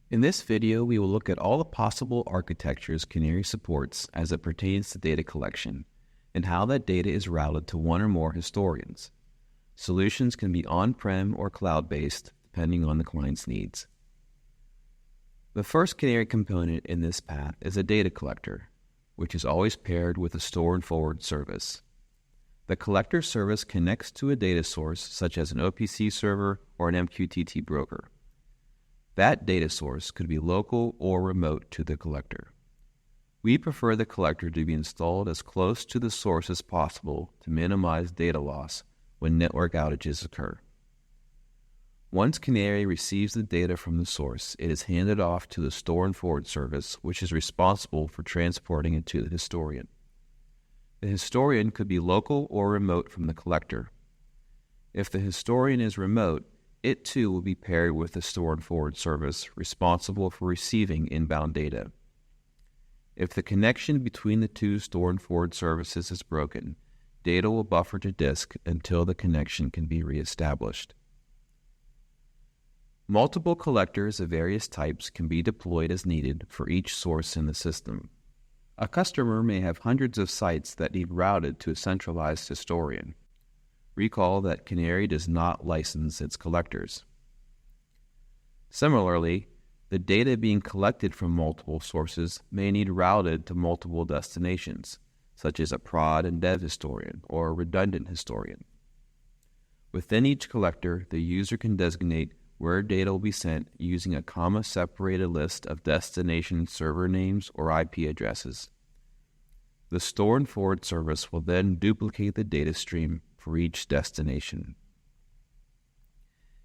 In this video, we will look at all the possible architectures Canary supports as it pertains to data collection, and how that data is routed to one or more historians. Solutions can be on-prem or cloud-based, depending on the client's needs. The first Canary component in this path is a data collector, which is always paired with a store and forward service. The collector service connects to a data source, such as an OPC server or an MQTT broker. That data source could be local or remote to the collector. We prefer the collector to be installed as close to the source as possible to minimize data loss when network outages occur. Once Canary receives the data from the source, it is handed off to the store and forward service, which is responsible for transporting it to the historian. The historian could be local or remote from the collector. If the historian is remote, it too will be paired with the store and forward service responsible for receiving inbound data. If the connection between the two store and forward services is broken, data will buffer to disk until the connection can be reestablished. Multiple collectors of various types can be deployed as needed for each source in the system. A customer may have hundreds of sites that need routed to a centralized historian. Recall that Canary does not license its collectors. Similarly, the data being collected from multiple sources may need routed to multiple destinations, such as a prod and dev historian or a redundant historian. Within each collector, the user can designate where data will be sent using a comma-separated list of destination server names or IP addresses. The store and forward service will then duplicate the data stream for each destination.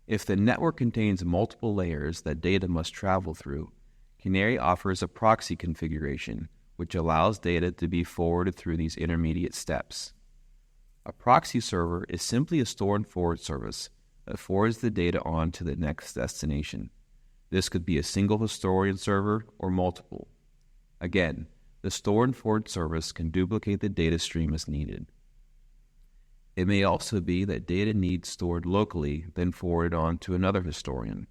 If the network contains multiple layers that data must travel through, Canary offers a proxy configuration, which allows data to be forwarded through these intermediate steps. A proxy server is simply a store and forward service that forwards the data on to the next destination. This could be a single historian server or multiple. Again, the store and forward service can duplicate the data stream as needed. It may also be that data needs stored locally, then forwarded on to another historian.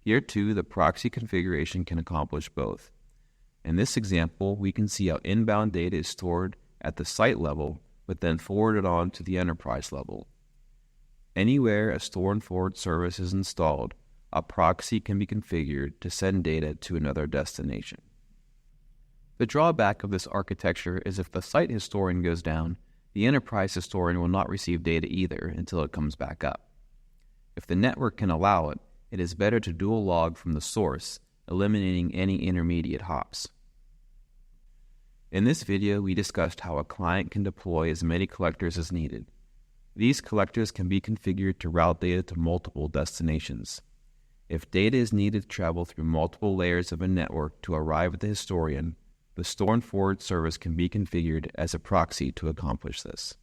Here too, the proxy configuration can accomplish both. In this example, we can see how inbound data is stored at the site level, but then forwarded on to the enterprise level. Anywhere a store and forward service is installed, a proxy can be configured to send data to another destination. The drawback of this architecture is if the site historian goes down, the enterprise historian will not receive data either until it comes back up. If the network can allow it, it is better to dual log from the source, eliminating any intermediate hops. In this video, we discussed how a client can deploy as many collectors as needed. These collectors can be configured to route data to multiple destinations. If data is needed to travel through multiple layers of a network to arrive at the historian, the store and forward service can be configured as a proxy to accomplish this.